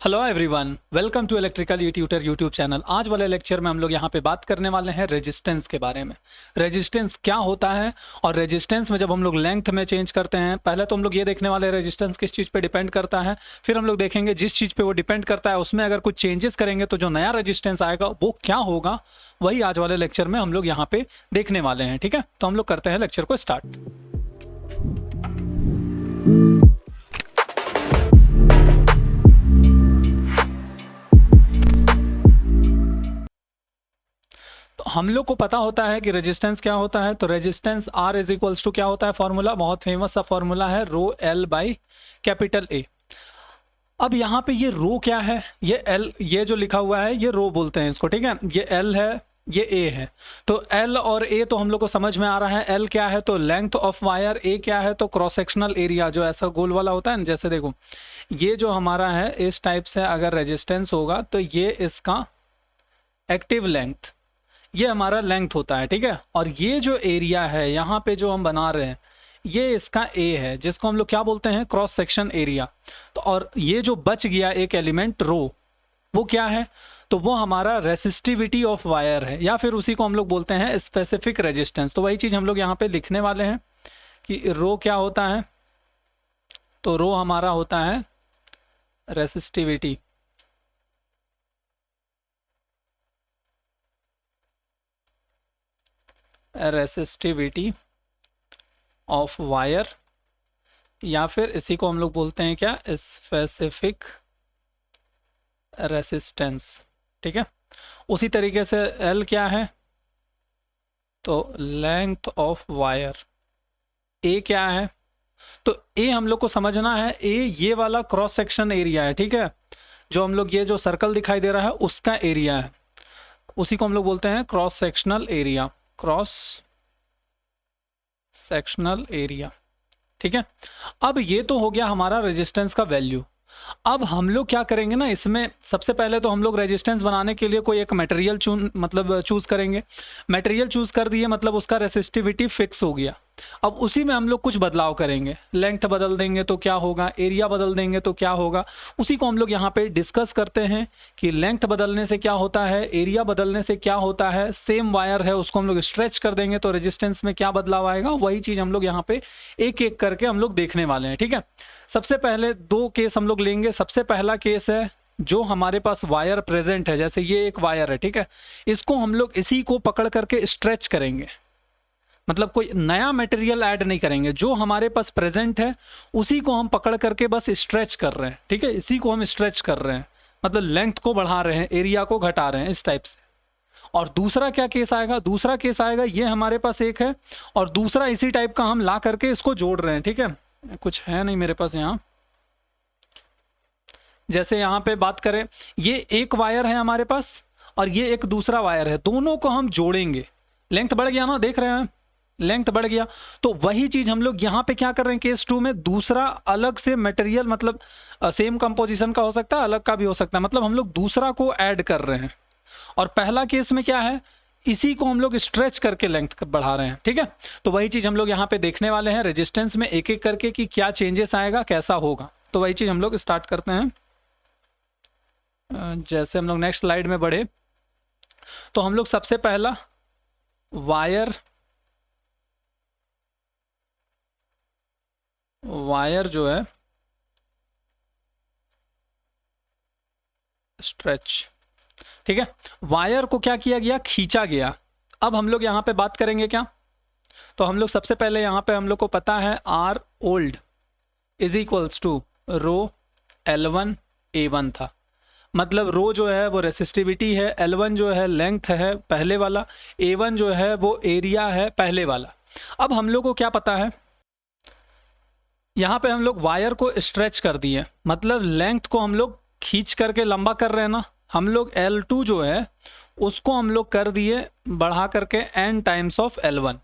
Hello everyone, welcome to electrical tutor YouTube channel. आज वाले lecture में हम लोग यहाँ पे बात करने वाले हैं रेजिस्टेंस के बारे में। रेजिस्टेंस क्या होता है और रेजिस्टेंस में जब हम लोग लेंथ में चेंज करते हैं, पहले तो हम लोग ये देखने वाले हैं रेजिस्टेंस किस चीज़ पे डिपेंड करता है। फिर हम लोग देखेंगे जिस चीज़ पे वो डिपेंड करता है उसमें अगर कुछ चेंजेस करेंगे तो जो नया रेजिस्टेंस आएगा वो क्या होगा, वही आज वाले लेक्चर में हम लोग यहाँ पे देखने वाले हैं। ठीक है, तो हम लोग करते हैं लेक्चर को स्टार्ट। तो हम लोग को पता होता है कि रेजिस्टेंस क्या होता है। तो resistance R is equals to क्या होता है, फॉर्मूला बहुत फेमस सा फॉर्मूला है, rho L by capital A. अब यहाँ पे ये रो क्या है, ये एल, ये जो लिखा हुआ है ये रो बोलते हैं इसको। ठीक है, ये एल है, ये ए है। तो एल और ए तो हम लोग को समझ में आ रहा है। एल क्या है तो लेंथ ऑफ वायर, ए क्या है तो क्रॉस सेक्शनल एरिया, जो ऐसा गोल वाला होता है ना। जैसे देखो ये जो हमारा है इस टाइप से अगर रेजिस्टेंस होगा तो ये इसका एक्टिव लेंथ, ये हमारा लेंथ होता है। ठीक है, और ये जो एरिया है यहाँ पे जो हम बना रहे हैं ये इसका ए है, जिसको हम लोग क्या बोलते हैं, क्रॉस सेक्शन एरिया। तो और ये जो बच गया एक एलिमेंट रो, वो क्या है तो वो हमारा रेसिस्टिविटी ऑफ वायर है, या फिर उसी को हम लोग बोलते हैं स्पेसिफिक रेजिस्टेंस। तो वही चीज़ हम लोग यहाँ पे लिखने वाले हैं कि रो क्या होता है। तो रो हमारा होता है रेसिस्टिविटी, रेसिस्टिविटी ऑफ वायर, या फिर इसी को हम लोग बोलते हैं क्या, स्पेसिफिक रेसिस्टेंस। ठीक है, उसी तरीके से एल क्या है तो लेंथ ऑफ वायर, ए क्या है तो ए हम लोग को समझना है, ए ये वाला क्रॉस सेक्शन एरिया है। ठीक है, जो हम लोग ये जो सर्कल दिखाई दे रहा है उसका एरिया है, उसी को हम लोग बोलते हैं cross sectional area, cross sectional area. ठीक है, अब ये तो हो गया हमारा रेजिस्टेंस का वैल्यू। अब हम लोग क्या करेंगे ना, इसमें सबसे पहले तो हम लोग रेजिस्टेंस बनाने के लिए कोई एक मटेरियल चूज़ करेंगे। मटेरियल चूज़ कर दिए मतलब उसका रेसिस्टिविटी फिक्स हो गया। अब उसी में हम लोग कुछ बदलाव करेंगे, लेंथ बदल देंगे तो क्या होगा, एरिया बदल देंगे तो क्या होगा, उसी को हम लोग यहाँ पे डिस्कस करते हैं कि लेंथ बदलने से क्या होता है, एरिया बदलने से क्या होता है। सेम वायर है उसको हम लोग स्ट्रेच कर देंगे तो रेजिस्टेंस में क्या बदलाव आएगा, वही चीज़ हम लोग यहाँ पे एक एक करके हम लोग देखने वाले हैं। ठीक है, सबसे पहले दो केस हम लोग लेंगे। सबसे पहला केस है जो हमारे पास वायर प्रेजेंट है, जैसे ये एक वायर है। ठीक है, इसको हम लोग इसी को पकड़ करके स्ट्रेच करेंगे, मतलब कोई नया मटेरियल ऐड नहीं करेंगे, जो हमारे पास प्रेजेंट है उसी को हम पकड़ करके बस स्ट्रेच कर रहे हैं। ठीक है, इसी को हम स्ट्रेच कर रहे हैं, मतलब लेंथ को बढ़ा रहे हैं, एरिया को घटा रहे हैं, इस टाइप से। और दूसरा क्या केस आएगा, दूसरा केस आएगा ये हमारे पास एक है और दूसरा इसी टाइप का हम ला करके इसको जोड़ रहे हैं। ठीक है, कुछ है नहीं मेरे पास यहाँ, जैसे यहाँ पे बात करें ये एक वायर है हमारे पास और ये एक दूसरा वायर है, दोनों को हम जोड़ेंगे। लेंथ बढ़ गया ना, देख रहे हैं लेंथ बढ़ गया। तो वही चीज हम लोग यहाँ पे क्या कर रहे हैं, केस 2 में दूसरा अलग से मटेरियल, मतलब सेम कंपोजिशन का हो सकता है, अलग का भी हो सकता है, मतलब हम लोग दूसरा को ऐड कर रहे हैं। और पहला केस में क्या है, इसी को हम लोग स्ट्रेच करके लेंथ बढ़ा रहे हैं। ठीक है, तो वही चीज हम लोग यहाँ पे देखने वाले हैं रेजिस्टेंस में एक एक करके कि क्या चेंजेस आएगा, कैसा होगा। तो वही चीज हम लोग स्टार्ट करते हैं। जैसे हम लोग नेक्स्ट स्लाइड में बढ़े तो हम लोग सबसे पहला वायर जो है स्ट्रेच। ठीक है, वायर को क्या किया गया, खींचा गया। अब हम लोग यहाँ पे बात करेंगे क्या, तो हम लोग सबसे पहले यहाँ पे हम लोग को पता है R old is equals to rho L1 A1 था। मतलब रो जो है वो रेसिस्टिविटी है, L1 जो है लेंथ है पहले वाला, A1 जो है वो एरिया है पहले वाला। अब हम लोग को क्या पता है, यहाँ पे हम लोग वायर को स्ट्रेच कर दिए, मतलब लेंथ को हम लोग खींच करके लंबा कर रहे हैं ना। हम लोग L2 जो है उसको हम लोग कर दिए बढ़ा करके n टाइम्स ऑफ L1,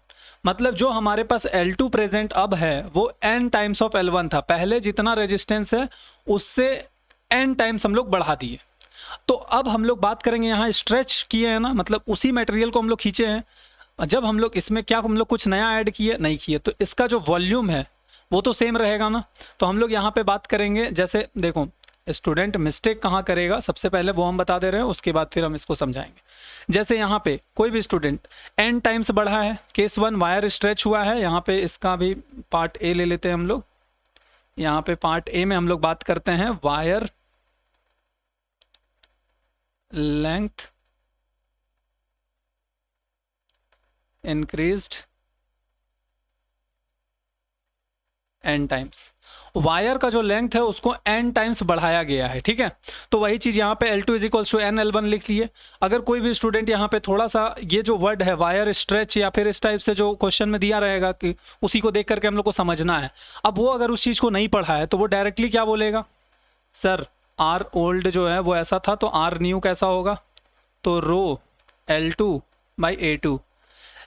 मतलब जो हमारे पास L2 प्रेजेंट अब है वो n टाइम्स ऑफ L1 था। पहले जितना रेजिस्टेंस है उससे n टाइम्स हम लोग बढ़ा दिए। तो अब हम लोग बात करेंगे, यहाँ स्ट्रेच किए हैं ना, मतलब उसी मटेरियल को हम लोग खींचे हैं। जब हम लोग इसमें क्या हम लोग कुछ नया ऐड किए, नहीं किए, तो इसका जो वॉल्यूम है वो तो सेम रहेगा ना। तो हम लोग यहाँ पे बात करेंगे, जैसे देखो स्टूडेंट मिस्टेक कहाँ करेगा सबसे पहले वो हम बता दे रहे हैं, उसके बाद फिर हम इसको समझाएंगे। जैसे यहाँ पे कोई भी स्टूडेंट n टाइम्स बढ़ा है, केस 1 वायर स्ट्रेच हुआ है, यहाँ पे इसका भी पार्ट ए ले लेते हैं हम लोग। यहाँ पे पार्ट ए में हम लोग बात करते हैं wire length increased n times. Wire का जो लेंथ है उसको n टाइम्स बढ़ाया गया है, ठीक है। तो वही चीज़ यहाँ पे L2 is equals to N L1 लिख लिए। अगर कोई भी स्टूडेंट यहाँ पे थोड़ा सा ये जो वर्ड है वायर स्ट्रेच या फिर इस टाइप से जो क्वेश्चन में दिया रहेगा कि उसी को देख करके हम लोग को समझना है, अब वो अगर उस चीज़ को नहीं पढ़ा है तो वो डायरेक्टली क्या बोलेगा, सर आर ओल्ड जो है वो ऐसा था तो आर न्यू कैसा होगा, तो रो L2/A2।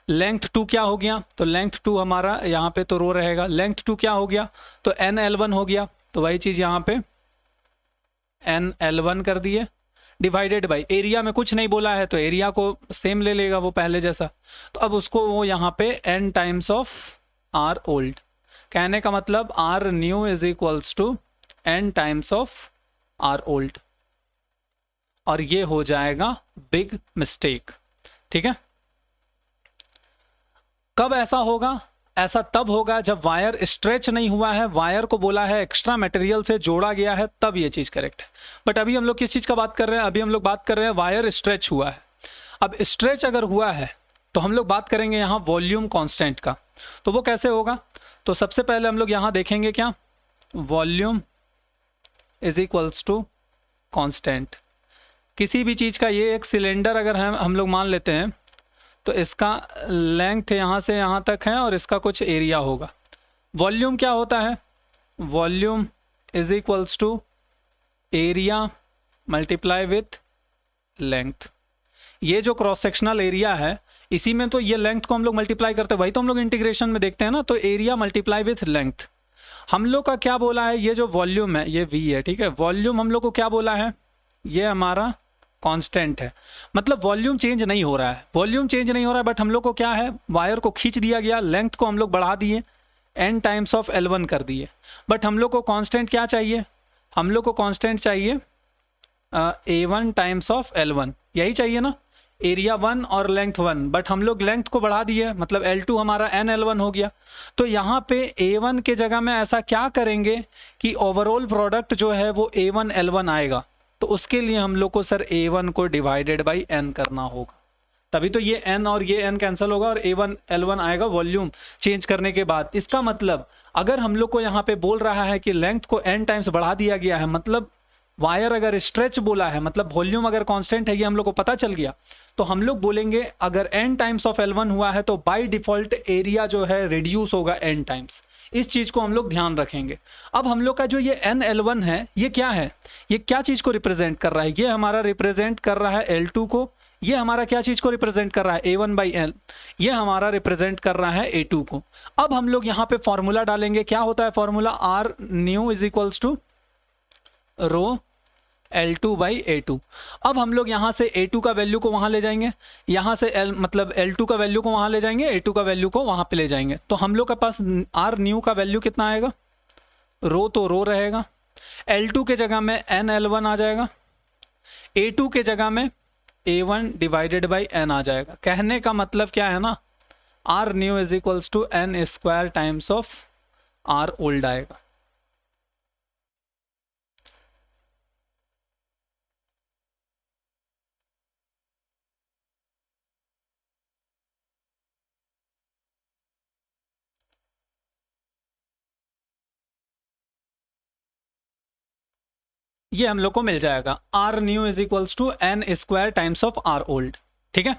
लेंथ 2 क्या हो गया, तो लेंथ 2 हमारा यहाँ पे तो रो रहेगा, लेंथ 2 क्या हो गया, तो एन L1 हो गया। तो वही चीज़ यहाँ पे एन L1 कर दिए, डिवाइडेड बाई एरिया में कुछ नहीं बोला है तो एरिया को सेम ले लेगा वो पहले जैसा। तो अब उसको वो यहाँ पे n times of R old, कहने का मतलब R new is equals to n times of R old, और ये हो जाएगा बिग मिस्टेक, ठीक है। कब ऐसा होगा, ऐसा तब होगा जब वायर स्ट्रेच नहीं हुआ है, वायर को बोला है एक्स्ट्रा मटेरियल से जोड़ा गया है, तब ये चीज़ करेक्ट है। बट अभी हम लोग किस चीज़ का बात कर रहे हैं, अभी हम लोग बात कर रहे हैं वायर स्ट्रेच हुआ है। अब स्ट्रेच अगर हुआ है तो हम लोग बात करेंगे यहाँ वॉल्यूम कांस्टेंट का। तो वो कैसे होगा, तो सबसे पहले हम लोग यहाँ देखेंगे क्या, volume is equals to constant. किसी भी चीज़ का ये एक सिलेंडर अगर हम लोग मान लेते हैं तो इसका लेंथ यहाँ से यहाँ तक है और इसका कुछ एरिया होगा। वॉल्यूम क्या होता है, volume is equals to area multiply with length. ये जो क्रॉस सेक्शनल एरिया है इसी में तो ये लेंथ को हम लोग मल्टीप्लाई करते हैं, वही तो हम लोग इंटीग्रेशन में देखते हैं ना। तो एरिया मल्टीप्लाई विथ लेंथ, हम लोग का क्या बोला है, ये जो वॉल्यूम है ये v है, ठीक है। वॉल्यूम हम लोग को क्या बोला है, ये हमारा कांस्टेंट है, मतलब वॉल्यूम चेंज नहीं हो रहा है, वॉल्यूम चेंज नहीं हो रहा है। बट हम लोग को क्या है, वायर को खींच दिया गया, लेंथ को हम लोग बढ़ा दिए, n टाइम्स ऑफ L1 कर दिए। बट हम लोग को कांस्टेंट क्या चाहिए, हम लोग को कांस्टेंट चाहिए A1 टाइम्स ऑफ L1, यही चाहिए ना, एरिया 1 और लेंथ 1। बट हम लोग लेंथ को बढ़ा दिए, मतलब L2 हमारा n L1 हो गया। तो यहाँ पे A1 के जगह में ऐसा क्या करेंगे कि ओवरऑल प्रोडक्ट जो है वो A1 L1 आएगा। तो उसके लिए हम लोग को सर A1 को डिवाइडेड बाई n करना होगा, तभी तो ये n और ये n कैंसिल होगा और A1 L1 आएगा वॉल्यूम चेंज करने के बाद। इसका मतलब अगर हम लोग को यहाँ पे बोल रहा है कि लेंथ को n टाइम्स बढ़ा दिया गया है, मतलब वायर अगर स्ट्रेच बोला है, मतलब वॉल्यूम अगर कांस्टेंट है, ये हम लोग को पता चल गया। तो हम लोग बोलेंगे अगर n टाइम्स ऑफ L1 हुआ है तो बाय डिफॉल्ट एरिया जो है रिड्यूस होगा n टाइम्स। इस चीज़ को हम लोग ध्यान रखेंगे। अब हम लोग का जो ये n L1 है ये क्या है, ये क्या चीज़ को रिप्रेजेंट कर रहा है, ये हमारा रिप्रेजेंट कर रहा है L2 को। ये हमारा क्या चीज़ को रिप्रेजेंट कर रहा है, A1/L। ये हमारा रिप्रेजेंट कर रहा है A2 को। अब हम लोग यहाँ पे फॉर्मूला डालेंगे, क्या होता है formula, R new is equals to rho L2/A2। अब हम लोग यहाँ से A2 का वैल्यू को वहाँ ले जाएंगे, यहाँ से मतलब L2 का वैल्यू को वहाँ ले जाएंगे, A2 का वैल्यू को वहाँ पे ले जाएंगे। तो हम लोग के पास आर न्यू का वैल्यू कितना आएगा, रो तो रो रहेगा, L2 के जगह में n L1 आ जाएगा, A2 के जगह में A1 डिवाइडेड बाई n आ जाएगा। कहने का मतलब क्या है ना, R new is equals to n square times of R old आएगा। ये हम लोग को मिल जाएगा, R new is equals to n square times of R old, ठीक है।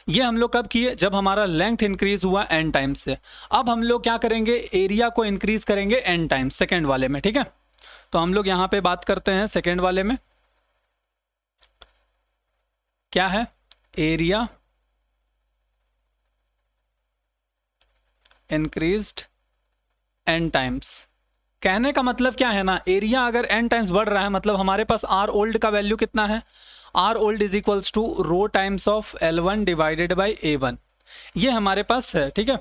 ये हम लोग कब किए, जब हमारा लेंथ इंक्रीज हुआ n टाइम्स से। अब हम लोग क्या करेंगे, एरिया को इंक्रीज करेंगे n टाइम्स सेकेंड वाले में, ठीक है। तो हम लोग यहाँ पे बात करते हैं सेकेंड वाले में, क्या है, एरिया इंक्रीज्ड n टाइम्स। कहने का मतलब क्या है ना, एरिया अगर n टाइम्स बढ़ रहा है मतलब हमारे पास आर ओल्ड का वैल्यू कितना है, R old is equals to rho times of L1 divided by A1, ये हमारे पास है, ठीक है।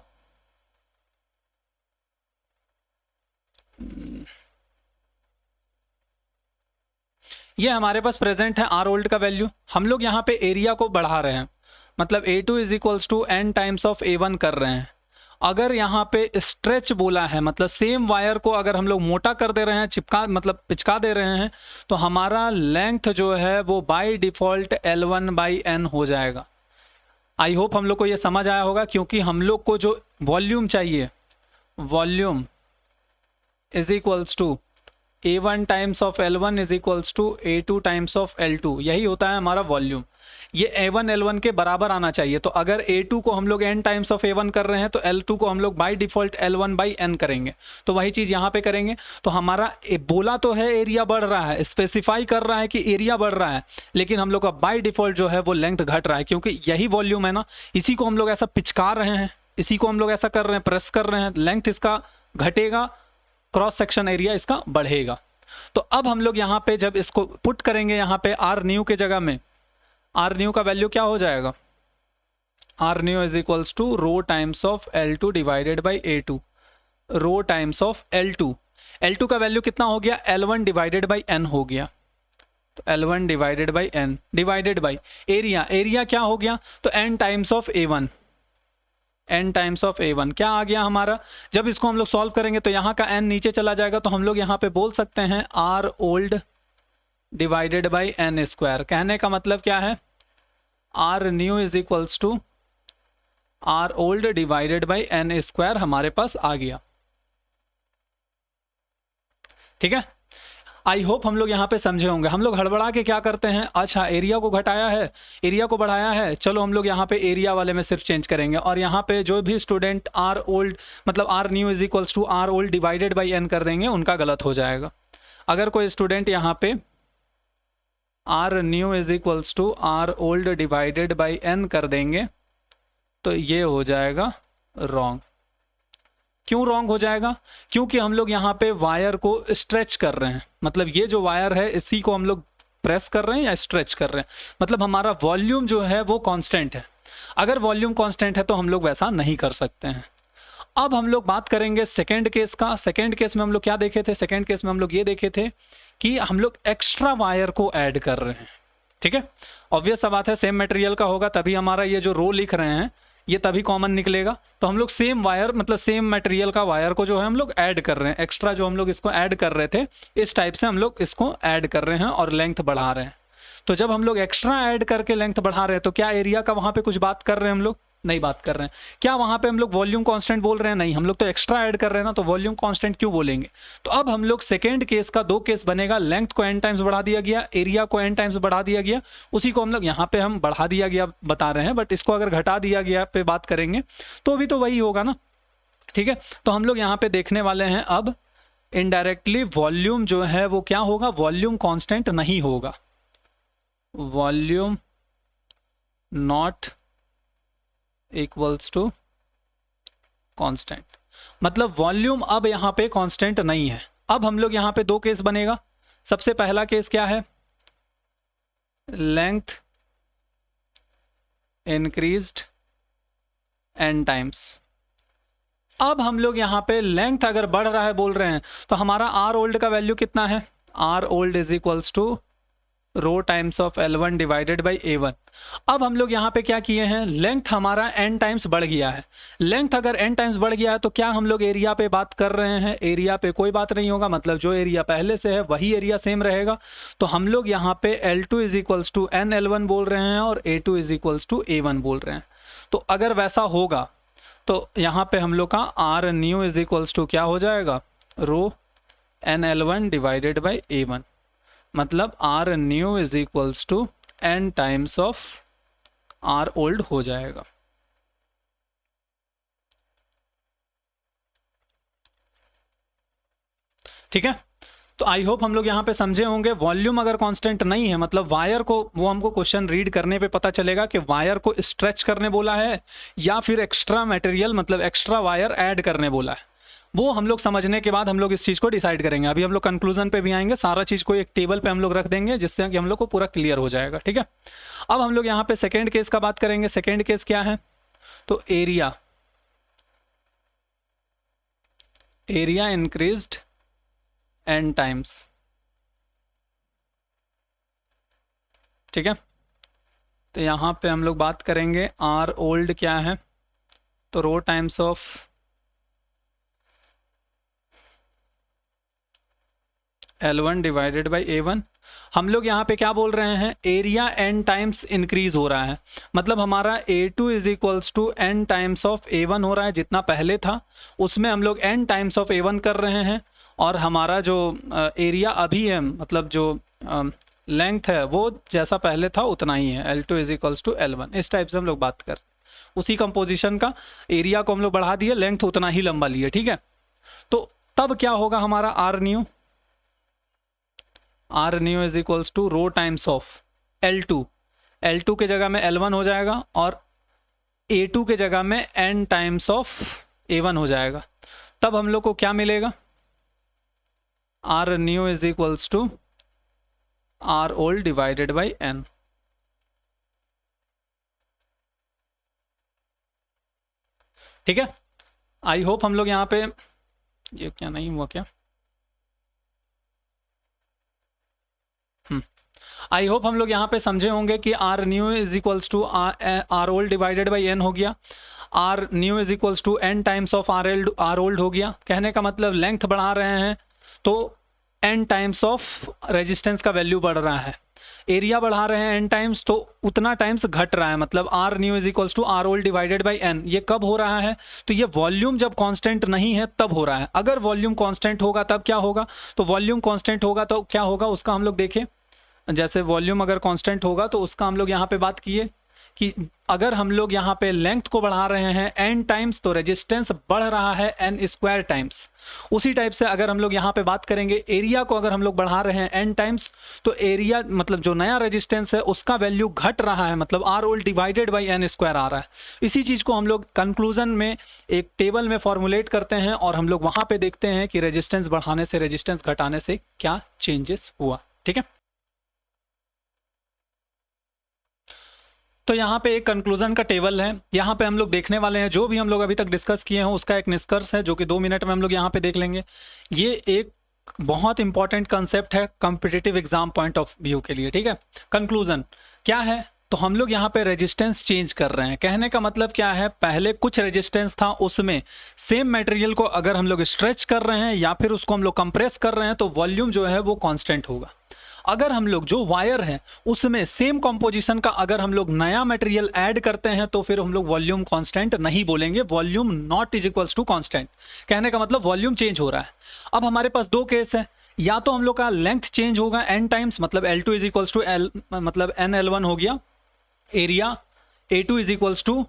ये हमारे पास प्रेजेंट है आर ओल्ड का वैल्यू। हम लोग यहाँ पे एरिया को बढ़ा रहे हैं, मतलब A2 is equals to n times of A1 कर रहे हैं। अगर यहाँ पे स्ट्रेच बोला है, मतलब सेम वायर को अगर हम लोग मोटा कर दे रहे हैं, चिपका मतलब पिचका दे रहे हैं, तो हमारा लेंथ जो है वो बाय डिफ़ॉल्ट L1/n हो जाएगा। आई होप हम लोग को ये समझ आया होगा, क्योंकि हम लोग को जो वॉल्यूम चाहिए, volume is equals to A1 times of L1 is equals to A2 times of L2, यही होता है हमारा वॉल्यूम। ये A1 L1 के बराबर आना चाहिए। तो अगर A2 को हम लोग n टाइम्स ऑफ A1 कर रहे हैं, तो L2 को हम लोग बाय डिफ़ॉल्ट L1/n करेंगे। तो वही चीज़ यहाँ पे करेंगे। तो हमारा बोला तो है एरिया बढ़ रहा है, स्पेसिफाई कर रहा है कि एरिया बढ़ रहा है, लेकिन हम लोग का बाय डिफ़ॉल्ट जो है वो लेंथ घट रहा है, क्योंकि यही वॉल्यूम है ना। इसी को हम लोग ऐसा पिचका रहे हैं, इसी को हम लोग ऐसा कर रहे हैं, प्रेस कर रहे हैं, लेंथ इसका घटेगा, क्रॉस सेक्शन एरिया इसका बढ़ेगा। तो अब हम लोग यहाँ पे जब इसको पुट करेंगे, यहाँ पे आर न्यू के जगह में, आर न्यू का वैल्यू क्या हो जाएगा, R new is equals to rho times of L2 divided by A2, rho times of L2। L2 का वैल्यू कितना हो गया, L1 डिवाइडेड बाई n हो गया। तो L1 divided by n divided by area, area क्या हो गया, तो n times of A1, n times of A1 क्या आ गया हमारा। जब इसको हम लोग सॉल्व करेंगे तो यहाँ का n नीचे चला जाएगा, तो हम लोग यहाँ पे बोल सकते हैं R old divided by n square. कहने का मतलब क्या है, R new is equals to R old divided by n square हमारे पास आ गया। ठीक है, आई होप हम लोग यहाँ पे समझे होंगे। हम लोग हड़बड़ा के क्या करते हैं, अच्छा एरिया को घटाया है, एरिया को बढ़ाया है, चलो हम लोग यहाँ पे एरिया वाले में सिर्फ चेंज करेंगे, और यहाँ पे जो भी स्टूडेंट आर ओल्ड मतलब R new is equals to R old divided by n कर देंगे, उनका गलत हो जाएगा। अगर कोई स्टूडेंट यहाँ पे R new is equals to R old divided by n कर देंगे, तो ये हो जाएगा रॉन्ग। क्यों रॉन्ग हो जाएगा, क्योंकि हम लोग यहाँ पे वायर को स्ट्रेच कर रहे हैं, मतलब ये जो वायर है इसी को हम लोग प्रेस कर रहे हैं या स्ट्रेच कर रहे हैं, मतलब हमारा वॉल्यूम जो है वो कांस्टेंट है। अगर वॉल्यूम कांस्टेंट है तो हम लोग वैसा नहीं कर सकते हैं। अब हम लोग बात करेंगे सेकेंड केस का। सेकेंड केस में हम लोग क्या देखे थे, सेकेंड केस में हम लोग ये देखे थे कि हम लोग एक्स्ट्रा वायर को ऐड कर रहे हैं। ठीक है, ऑब्वियस सा बात है, सेम मटेरियल का होगा तभी हमारा ये जो रो लिख रहे हैं ये तभी कॉमन निकलेगा। तो हम लोग सेम वायर मतलब सेम मटेरियल का वायर को जो है हम लोग ऐड कर रहे हैं, एक्स्ट्रा जो हम लोग इसको ऐड कर रहे थे, इस टाइप से हम लोग इसको ऐड कर रहे हैं और लेंथ बढ़ा रहे हैं। तो जब हम लोग एक्स्ट्रा ऐड करके लेंथ बढ़ा रहे हैं, तो क्या एरिया का वहाँ पे कुछ बात कर रहे हैं हम लोग, नहीं बात कर रहे हैं। क्या वहाँ पे हम लोग वॉल्यूम कांस्टेंट बोल रहे हैं, नहीं, हम लोग तो एक्स्ट्रा ऐड कर रहे हैं ना, तो वॉल्यूम कांस्टेंट क्यों बोलेंगे। तो अब हम लोग सेकेंड केस का दो केस बनेगा, लेंथ को n टाइम्स बढ़ा दिया गया, एरिया को n टाइम्स बढ़ा दिया गया, उसी को हम लोग यहाँ पे हम बढ़ा दिया गया बता रहे हैं, बट इसको अगर घटा दिया गया पे बात करेंगे तो भी तो वही होगा ना। ठीक है, तो हम लोग यहाँ पे देखने वाले हैं अब इनडायरेक्टली वॉल्यूम जो है वो क्या होगा, वॉल्यूम कांस्टेंट नहीं होगा, volume not equals to constant, मतलब वॉल्यूम अब यहाँ पे कांस्टेंट नहीं है। अब हम लोग यहाँ पे दो केस बनेगा। सबसे पहला केस क्या है, लेंथ इंक्रीज्ड n टाइम्स। अब हम लोग यहाँ पे लेंथ अगर बढ़ रहा है बोल रहे हैं, तो हमारा आर ओल्ड का वैल्यू कितना है, R old is equals to rho times of L1 divided by A1। अब हम लोग यहाँ पे क्या किए हैं, लेंथ हमारा n टाइम्स बढ़ गया है। लेंथ अगर n टाइम्स बढ़ गया है तो क्या हम लोग एरिया पे बात कर रहे हैं, एरिया पे कोई बात नहीं होगा, मतलब जो एरिया पहले से है वही एरिया सेम रहेगा। तो हम लोग यहाँ पे L2 is equals to n L1 बोल रहे हैं और A2 is equals to A1 बोल रहे हैं। तो अगर वैसा होगा तो यहाँ पे हम लोग का R new is equals to क्या हो जाएगा, रो n L1 divided by A1, मतलब R new is equals to n times of R old हो जाएगा। ठीक है, तो आई होप हम लोग यहाँ पे समझे होंगे। वॉल्यूम अगर कांस्टेंट नहीं है, मतलब वायर को, वो हमको क्वेश्चन रीड करने पे पता चलेगा कि वायर को स्ट्रेच करने बोला है या फिर एक्स्ट्रा मटेरियल मतलब एक्स्ट्रा वायर ऐड करने बोला है। वो हम लोग समझने के बाद हम लोग इस चीज़ को डिसाइड करेंगे। अभी हम लोग कंक्लूजन पे भी आएंगे, सारा चीज़ को एक टेबल पे हम लोग रख देंगे जिससे कि हम लोग को पूरा क्लियर हो जाएगा। ठीक है, अब हम लोग यहाँ पे सेकेंड केस का बात करेंगे। सेकेंड केस क्या है, तो एरिया इंक्रीज्ड n टाइम्स। ठीक है। तो यहाँ पे हम लोग बात करेंगे आर ओल्ड क्या है, तो rho times of L1 divided by A1। हम लोग यहाँ पे क्या बोल रहे हैं, एरिया n टाइम्स इंक्रीज हो रहा है, मतलब हमारा A2 is equals to n times of A1 हो रहा है, जितना पहले था उसमें हम लोग n टाइम्स ऑफ A1 कर रहे हैं, और हमारा जो एरिया अभी है, मतलब जो लेंथ है वो जैसा पहले था उतना ही है, L2 is equals to L1। इस टाइप से हम लोग बात कर, उसी कंपोजिशन का एरिया को हम लोग बढ़ा दिए, लेंथ उतना ही लंबा लिए, ठीक है। तो तब क्या होगा हमारा R new is equals to rho times of L2 के जगह में L1 हो जाएगा, और A2 के जगह में n टाइम्स ऑफ A1 हो जाएगा। तब हम लोग को क्या मिलेगा, R new is equals to R old divided by n। ठीक है, आई होप हम लोग यहाँ पे, ये क्या नहीं हुआ क्या, आई होप हम लोग यहाँ पे समझे होंगे कि R new is equals to R old divided by n हो गया, R new is equals to n times of R old हो गया। कहने का मतलब लेंथ बढ़ा रहे हैं तो एन टाइम्स ऑफ रेजिस्टेंस का वैल्यू बढ़ रहा है, एरिया बढ़ा रहे हैं एन टाइम्स तो उतना टाइम्स घट रहा है, मतलब R new is equals to R old divided by n. ये कब हो रहा है, तो ये वॉल्यूम जब कांस्टेंट नहीं है तब हो रहा है। अगर वॉल्यूम कांस्टेंट होगा तब क्या होगा, तो वॉल्यूम कांस्टेंट होगा तो क्या होगा उसका हम लोग देखें। जैसे वॉल्यूम अगर कांस्टेंट होगा तो उसका हम लोग यहाँ पे बात किए कि अगर हम लोग यहाँ पे लेंथ को बढ़ा रहे हैं n टाइम्स तो रेजिस्टेंस बढ़ रहा है n स्क्वायर टाइम्स। उसी टाइप से अगर हम लोग यहाँ पे बात करेंगे एरिया को अगर हम लोग बढ़ा रहे हैं n टाइम्स तो एरिया मतलब जो नया रेजिस्टेंस है उसका वैल्यू घट रहा है, मतलब R old divided by n square आ रहा है। इसी चीज़ को हम लोग कंक्लूजन में एक टेबल में फॉर्मुलेट करते हैं और हम लोग वहाँ पर देखते हैं कि रेजिस्टेंस बढ़ाने से रेजिस्टेंस घटाने से क्या चेंजेस हुआ। ठीक है, तो यहाँ पे एक कंक्लूजन का टेबल है, यहाँ पे हम लोग देखने वाले हैं जो भी हम लोग अभी तक डिस्कस किए हैं उसका एक निष्कर्ष है जो कि 2 मिनट में हम लोग यहाँ पे देख लेंगे। ये एक बहुत इंपॉर्टेंट कंसेप्ट है competitive exam point of view के लिए। ठीक है, कंक्लूजन क्या है, तो हम लोग यहाँ पे रेजिस्टेंस चेंज कर रहे हैं। कहने का मतलब क्या है, पहले कुछ रेजिस्टेंस था उसमें सेम मटेरियल को अगर हम लोग स्ट्रेच कर रहे हैं या फिर उसको हम लोग कंप्रेस कर रहे हैं तो वॉल्यूम जो है वो कांस्टेंट होगा। अगर हम लोग जो वायर है उसमें सेम कंपोजिशन का अगर हम लोग नया मटेरियल ऐड करते हैं तो फिर हम लोग वॉल्यूम कांस्टेंट नहीं बोलेंगे, volume not is equals to constant. कहने का मतलब वॉल्यूम चेंज हो रहा है। अब हमारे पास दो केस है, या तो हम लोग का लेंथ चेंज होगा n टाइम्स, मतलब L2 is equals to L मतलब NL1 हो गया, area A2 is equals to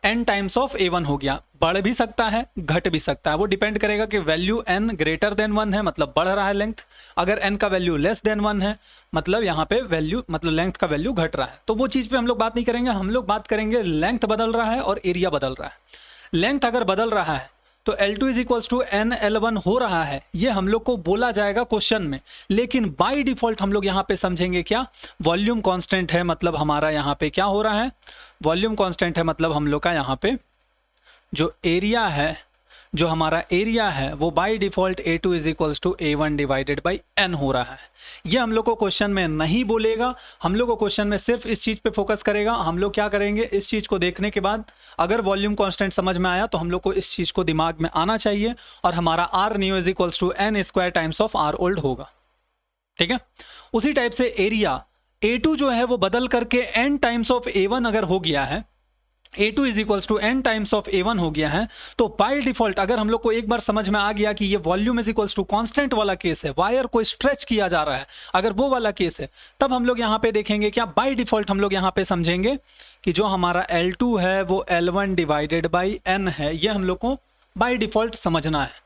n times of A1 हो गया। बढ़ भी सकता है घट भी सकता है, वो डिपेंड करेगा कि वैल्यू n ग्रेटर देन 1 है मतलब बढ़ रहा है लेंथ, अगर n का वैल्यू लेस देन 1 है मतलब यहाँ पे वैल्यू मतलब लेंथ का वैल्यू घट रहा है। तो वो चीज़ पे हम लोग बात नहीं करेंगे, हम लोग बात करेंगे लेंथ बदल रहा है और एरिया बदल रहा है। लेंथ अगर बदल रहा है तो L2 is equals to NL1 हो रहा है, ये हम लोग को बोला जाएगा क्वेश्चन में, लेकिन बाय डिफॉल्ट हम लोग यहाँ पे समझेंगे क्या, वॉल्यूम कांस्टेंट है, मतलब हमारा यहाँ पे क्या हो रहा है, वॉल्यूम कांस्टेंट है, मतलब हम लोग का यहाँ पे जो एरिया है, जो हमारा एरिया है वो by default A2 is equals to A1 divided by n हो रहा है। ये हम लोग को क्वेश्चन में नहीं बोलेगा, हम लोग को क्वेश्चन में सिर्फ इस चीज़ पे फोकस करेगा। हम लोग क्या करेंगे, इस चीज़ को देखने के बाद अगर वॉल्यूम कांस्टेंट समझ में आया तो हम लोग को इस चीज़ को दिमाग में आना चाहिए और हमारा R new is equals to n square times of R old होगा। ठीक है, उसी टाइप से एरिया A2 जो है वो बदल करके n टाइम्स ऑफ A1 अगर हो गया है, A2 is equals to n times of A1 हो गया है, तो बाय डिफॉल्ट अगर हम लोग को एक बार समझ में आ गया कि ये volume is equals to constant वाला केस है, वायर को स्ट्रेच किया जा रहा है, अगर वो वाला केस है तब हम लोग यहाँ पे देखेंगे क्या, बाय डिफॉल्ट हम लोग यहाँ पे समझेंगे कि जो हमारा L2 है वो L1 डिवाइडेड बाई n है, ये हम लोग को बाय डिफॉल्ट समझना है।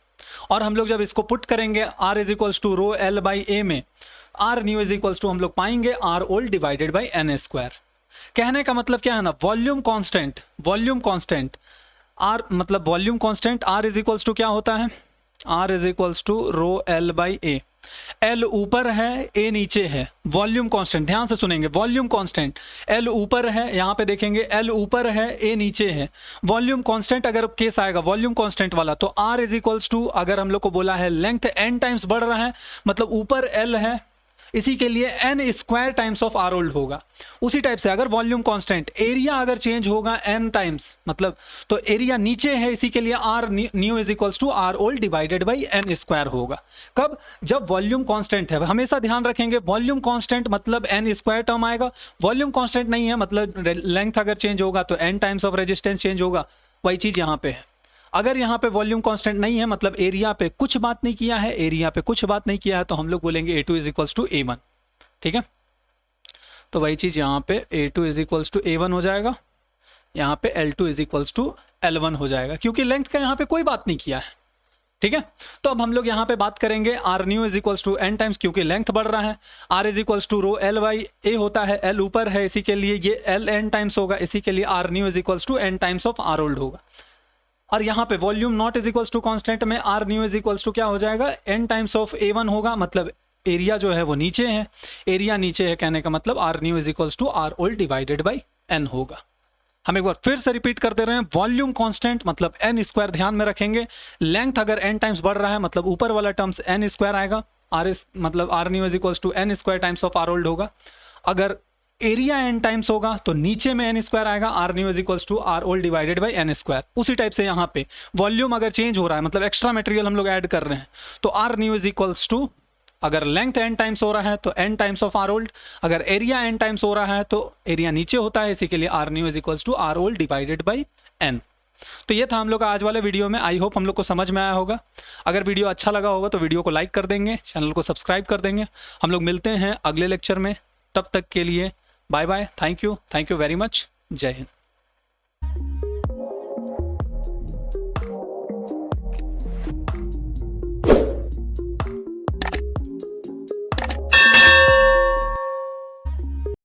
और हम लोग जब इसको पुट करेंगे R is equals to rho L by A में, R new is equals to हम लोग पाएंगे R old divided by n square. कहने का मतलब क्या है ना, वॉल्यूम कांस्टेंट आर मतलब volume constant R is equals to क्या होता है, R is equals to rho L by A। L ऊपर है A नीचे है, वॉल्यूम कांस्टेंट ध्यान से सुनेंगे, वॉल्यूम कांस्टेंट L ऊपर है, यहाँ पे देखेंगे L ऊपर है A नीचे है, वॉल्यूम कांस्टेंट अगर केस आएगा वॉल्यूम कांस्टेंट वाला तो R इज इक्वल्स टू अगर हम लोग को बोला है लेंथ n टाइम्स बढ़ रहा है मतलब ऊपर L है इसी के लिए n square times of R old होगा। उसी टाइप से अगर वॉल्यूम कांस्टेंट, एरिया अगर चेंज होगा n टाइम्स, मतलब तो एरिया नीचे है, इसी के लिए R new is equals to R old divided by n square होगा। कब? जब वॉल्यूम कांस्टेंट है। हमेशा ध्यान रखेंगे वॉल्यूम कांस्टेंट मतलब n स्क्वायर टर्म आएगा, वॉल्यूम कांस्टेंट नहीं है मतलब लेंथ अगर चेंज होगा तो n times of resistance change होगा। वही चीज़ यहाँ पे है। अगर यहाँ पे वॉल्यूम कांस्टेंट नहीं है मतलब एरिया पे कुछ बात नहीं किया है, एरिया पे कुछ बात नहीं किया है, तो हम लोग बोलेंगे A2 is equals to A1। ठीक है, तो वही चीज़ यहाँ पे A2 is equals to A1 हो जाएगा, यहाँ पे L2 is equals to L1 हो जाएगा, क्योंकि लेंथ का यहाँ पे कोई बात नहीं किया है। ठीक है, तो अब हम लोग यहाँ पे बात करेंगे R new is equals to n times, क्योंकि लेंथ बढ़ रहा है। r is equals to rho L by A होता है, L ऊपर है, इसी के लिए ये L n टाइम्स होगा, इसी के लिए R new is equals to n times of R old होगा। और यहाँ पे volume not is equals to constant में R new is equals to क्या हो जाएगा, n टाइम्स ऑफ A1 होगा, मतलब एरिया जो है वो नीचे है, एरिया नीचे है कहने का मतलब R new is equals to R old divided by n होगा। हम एक बार फिर से रिपीट करते रहे, वॉल्यूम कांस्टेंट मतलब n स्क्वायर ध्यान में रखेंगे, लेंथ अगर n टाइम्स बढ़ रहा है मतलब ऊपर वाला टर्म्स n स्क्वायर आएगा, आर एस मतलब R new is equals to n square times of R old होगा। अगर एरिया n टाइम्स होगा तो नीचे में n स्क्वायर आएगा, R new is equals to R old divided by n square. उसी टाइप से यहाँ पे वॉल्यूम अगर चेंज हो रहा है मतलब एक्स्ट्रा मटेरियल हम लोग ऐड कर रहे हैं, तो R new is equals to, अगर लेंथ n टाइम्स हो रहा है तो n times of R old, अगर एरिया n टाइम्स हो रहा है तो एरिया नीचे होता है, इसी के लिए R new is equals to R old divided by n। तो ये था हम लोग का आज वाले वीडियो में। आई होप हम लोग को समझ में आया होगा। अगर वीडियो अच्छा लगा होगा तो वीडियो को लाइक कर देंगे, चैनल को सब्सक्राइब कर देंगे। हम लोग मिलते हैं अगले लेक्चर में, तब तक के लिए bye bye, thank you very much, जय हिंद।